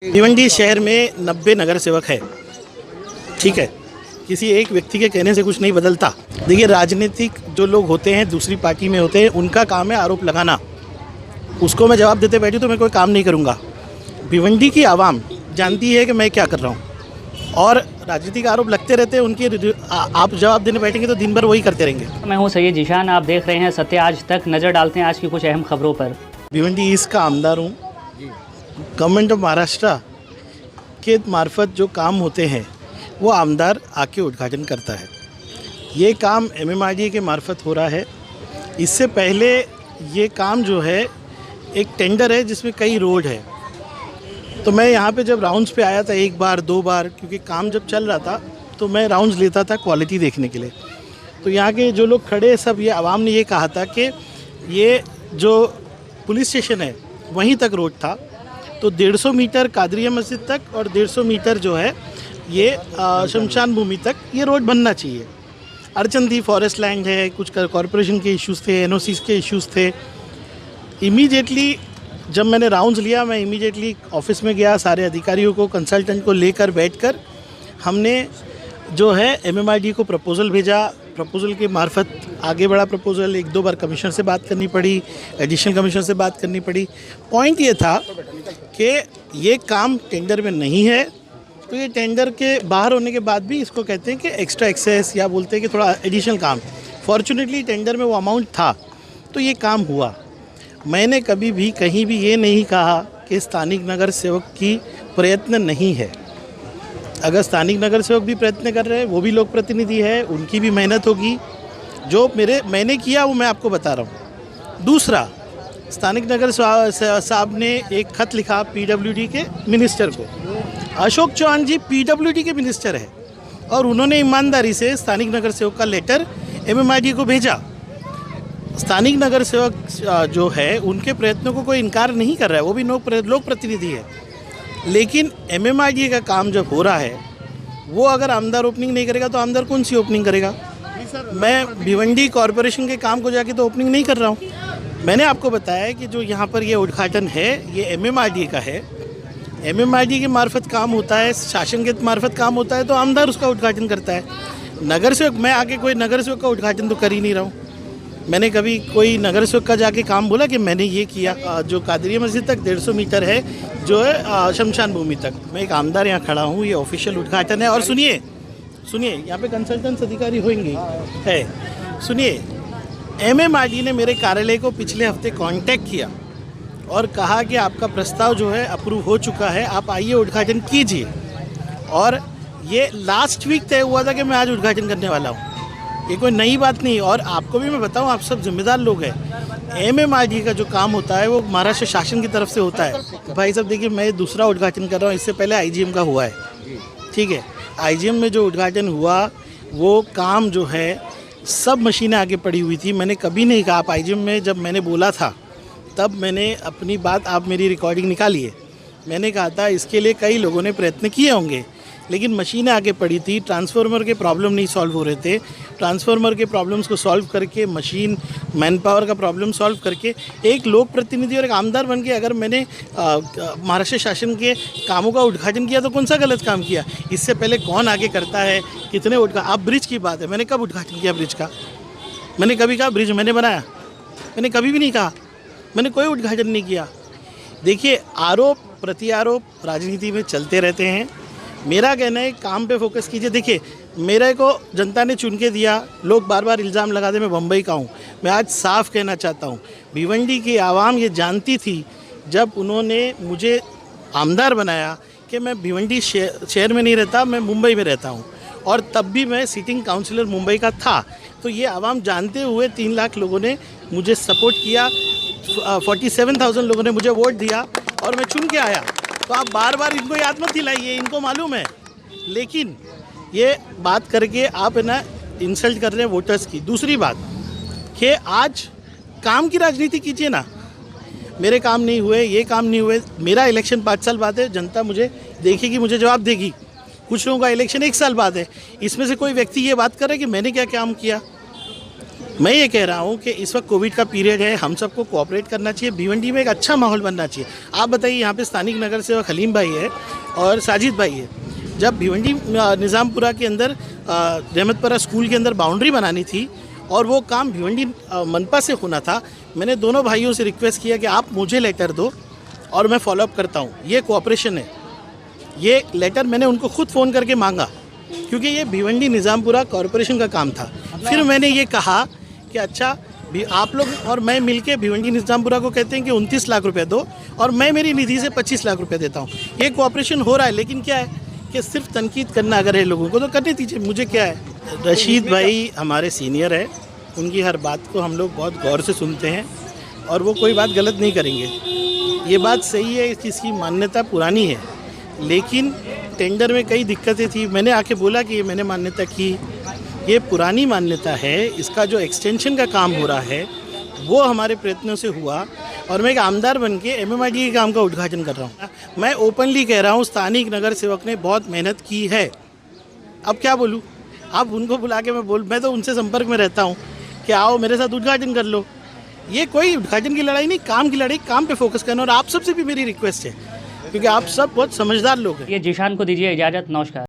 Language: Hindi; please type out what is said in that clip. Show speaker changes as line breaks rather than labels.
भिवंडी शहर में 90 नगर सेवक है, ठीक है। किसी एक व्यक्ति के कहने से कुछ नहीं बदलता। देखिए, राजनीतिक जो लोग होते हैं, दूसरी पार्टी में होते हैं, उनका काम है आरोप लगाना। उसको मैं जवाब देते बैठी तो मैं कोई काम नहीं करूँगा। भिवंडी की आवाम जानती है कि मैं क्या कर रहा हूँ, और राजनीतिक आरोप लगते रहते हैं उनके। आप जवाब देने बैठेंगे तो दिन भर वही करते रहेंगे।
मैं हूँ सैयद जीशान, आप देख रहे हैं सत्य आज तक। नज़र डालते हैं आज की कुछ अहम खबरों पर।
भिवंडी ईस्ट का आमदार हूँ। गवर्नमेंट ऑफ महाराष्ट्र के मार्फत जो काम होते हैं वो आमदार आके उद्घाटन करता है। ये काम MMRDA के मार्फत हो रहा है। इससे पहले ये काम जो है एक टेंडर है जिसमें कई रोड है। तो मैं यहाँ पे जब राउंड्स पे आया था एक बार दो बार, क्योंकि काम जब चल रहा था तो मैं राउंड्स लेता था क्वालिटी देखने के लिए। तो यहाँ के जो लोग खड़े सब, ये आवाम ने ये कहा था कि ये जो पुलिस स्टेशन है वहीं तक रोड था, तो 150 मीटर कादरिया मस्जिद तक और 150 मीटर जो है ये शमशान भूमि तक ये रोड बनना चाहिए। अड़चन थी, फॉरेस्ट लैंड है, कुछ कॉरपोरेशन के इश्यूज़ थे, NOCs के इश्यूज़ थे। इमीडिएटली जब मैंने राउंड्स लिया, मैं इमीडिएटली ऑफिस में गया, सारे अधिकारियों को, कंसल्टेंट को लेकर बैठकर हमने जो है MMRDA को प्रपोज़ल भेजा। प्रपोज़ल के मार्फत आगे बढ़ा प्रपोज़ल। एक दो बार कमिश्नर से बात करनी पड़ी, एडिशनल कमिश्नर से बात करनी पड़ी। पॉइंट ये था कि ये काम टेंडर में नहीं है, तो ये टेंडर के बाहर होने के बाद भी इसको कहते हैं कि एक्स्ट्रा एक्सेस, या बोलते हैं कि थोड़ा एडिशनल काम। फॉर्चुनेटली टेंडर में वो अमाउंट था, तो ये काम हुआ। मैंने कभी भी कहीं भी ये नहीं कहा कि स्थानिक नगर सेवक की प्रयत्न नहीं है। अगर स्थानिक नगर सेवक भी प्रयत्न कर रहे हैं, वो भी लोक प्रतिनिधि है, उनकी भी मेहनत होगी। जो मैंने किया वो मैं आपको बता रहा हूँ। दूसरा, स्थानिक नगर साहब ने एक खत लिखा PWD के मिनिस्टर को। अशोक चौहान जी PWD के मिनिस्टर है, और उन्होंने ईमानदारी से स्थानिक नगर सेवक का लेटर MMRDA को भेजा। स्थानिक नगर सेवक जो है उनके प्रयत्नों को कोई इनकार नहीं कर रहा है, वो भी लोक प्रतिनिधि है। लेकिन MMRDA का काम जब हो रहा है, वो अगर आमदार ओपनिंग नहीं करेगा तो आमदार कौन सी ओपनिंग करेगा? मैं भिवंडी कॉरपोरेशन के काम को जाके तो ओपनिंग नहीं कर रहा हूँ। मैंने आपको बताया कि जो यहाँ पर ये उद्घाटन है ये MMRDA का है। MMRDA के मार्फत काम होता है, शासन के मार्फत काम होता है, तो आमदार उसका उद्घाटन करता है। नगर सेवक, मैं आके कोई नगर सेवक का उद्घाटन तो कर ही नहीं रहा हूँ। मैंने कभी कोई नगर सेवक का जाके काम बोला कि मैंने ये किया। जो कादरिया मस्जिद तक 150 मीटर है, जो है शमशान भूमि तक, मैं एक आमदार यहाँ खड़ा हूँ, ये ऑफिशियल उद्घाटन है। और सुनिए, यहाँ पे कंसल्टेंट्स अधिकारी होंगे है। सुनिए, MMRDA ने मेरे कार्यालय को पिछले हफ्ते कांटेक्ट किया और कहा कि आपका प्रस्ताव जो है अप्रूव हो चुका है, आप आइए उद्घाटन कीजिए। और ये लास्ट वीक तय हुआ था कि मैं आज उद्घाटन करने वाला हूँ। ये कोई नई बात नहीं। और आपको भी मैं बताऊँ, आप सब जिम्मेदार लोग हैं। MMRDA का जो काम होता है वो महाराष्ट्र शासन की तरफ से होता है। भाई साहब देखिए, मैं दूसरा उद्घाटन कर रहा हूँ, इससे पहले IGM का हुआ है, ठीक है। IGM में जो उद्घाटन हुआ वो काम जो है सब मशीनें आगे पड़ी हुई थी। मैंने कभी नहीं कहा, आप IGM में जब मैंने बोला था तब मैंने अपनी बात, आप मेरी रिकॉर्डिंग निकालिए, मैंने कहा था इसके लिए कई लोगों ने प्रयत्न किए होंगे, लेकिन मशीनें आगे पड़ी थी। ट्रांसफार्मर के प्रॉब्लम नहीं सॉल्व हो रहे थे। ट्रांसफार्मर के प्रॉब्लम्स को सॉल्व करके, मशीन मैन पावर का प्रॉब्लम सॉल्व करके, एक लोक प्रतिनिधि और एक आमदार बन के अगर मैंने महाराष्ट्र शासन के कामों का उद्घाटन किया तो कौन सा गलत काम किया? इससे पहले कौन आगे करता है, कितने आप ब्रिज की बात है, मैंने कब उद्घाटन किया ब्रिज का? मैंने कभी कहा ब्रिज मैंने बनाया? मैंने कभी भी नहीं कहा। मैंने कोई उद्घाटन नहीं किया। देखिए, आरोप प्रत्यारोप राजनीति में चलते रहते हैं। मेरा कहना है काम पे फोकस कीजिए। देखिए, मेरे को जनता ने चुन के दिया, लोग बार बार इल्ज़ाम लगाते मैं बम्बई का हूँ। मैं आज साफ कहना चाहता हूँ, भिवंडी की आवाम ये जानती थी जब उन्होंने मुझे आमदार बनाया कि मैं भिवंडी शहर में नहीं रहता, मैं मुंबई में रहता हूँ, और तब भी मैं सिटिंग काउंसिलर मुंबई का था। तो ये आवाम जानते हुए 3 लाख लोगों ने मुझे सपोर्ट किया, 47,000 लोगों ने मुझे वोट दिया और मैं चुन के आया। तो आप बार बार इनको याद मत दिलाइए, इनको मालूम है। लेकिन ये बात करके आप है ना इंसल्ट कर रहे हैं वोटर्स की। दूसरी बात कि आज काम की राजनीति कीजिए ना। मेरे काम नहीं हुए, ये काम नहीं हुए, मेरा इलेक्शन 5 साल बाद है, जनता मुझे देखेगी, मुझे जवाब देगी। कुछ लोगों का इलेक्शन 1 साल बाद है। इसमें से कोई व्यक्ति ये बात कर रहा है कि मैंने क्या काम किया? मैं ये कह रहा हूँ कि इस वक्त कोविड का पीरियड है, हम सबको कोऑपरेट करना चाहिए, भिवंडी में एक अच्छा माहौल बनना चाहिए। आप बताइए, यहाँ पे स्थानिक नगर सेवक हलीम भाई है और साजिद भाई है। जब भिवंडी निज़ामपुरा के अंदर रहमतपुरा स्कूल के अंदर बाउंड्री बनानी थी और वो काम भिवंडी मनपा से होना था, मैंने दोनों भाइयों से रिक्वेस्ट किया कि आप मुझे लेटर दो और मैं फॉलोअप करता हूँ। ये कोऑपरेशन है। ये लेटर मैंने उनको खुद फ़ोन करके मांगा क्योंकि ये भिवंडी निज़ामपुरा कॉरपोरेशन का काम था। फिर मैंने ये कहा कि अच्छा भी आप लोग और मैं मिलके भिवंडी निज़ामपुरा को कहते हैं कि 29 लाख रुपए दो और मैं मेरी निधि से 25 लाख रुपए देता हूँ। ये कोऑपरेशन हो रहा है, लेकिन क्या है कि सिर्फ तनकीद करना अगर है लोगों को तो करने दीजिए, मुझे क्या है। रशीद भाई हमारे सीनियर है, उनकी हर बात को हम लोग बहुत गौर से सुनते हैं और वो कोई बात गलत नहीं करेंगे। ये बात सही है, इस चीज़ की मान्यता पुरानी है, लेकिन टेंडर में कई दिक्कतें थी। मैंने आके बोला कि ये मैंने मान्यता की, ये पुरानी मान्यता है, इसका जो एक्सटेंशन का काम हो रहा है वो हमारे प्रयत्नों से हुआ और मैं एक आमदार बन के MMRDA के काम का उद्घाटन कर रहा हूँ। मैं ओपनली कह रहा हूँ, स्थानिक नगर सेवक ने बहुत मेहनत की है। अब क्या बोलूँ, आप उनको बुला के मैं तो उनसे संपर्क में रहता हूँ कि आओ मेरे साथ उद्घाटन कर लो। ये कोई उद्घाटन की लड़ाई नहीं, काम की लड़ाई, काम पे फोकस करना। और आप सबसे भी मेरी रिक्वेस्ट है, क्योंकि आप सब बहुत समझदार लोग हैं।
ये जीशान को दीजिए इजाज़त। नमस्कार।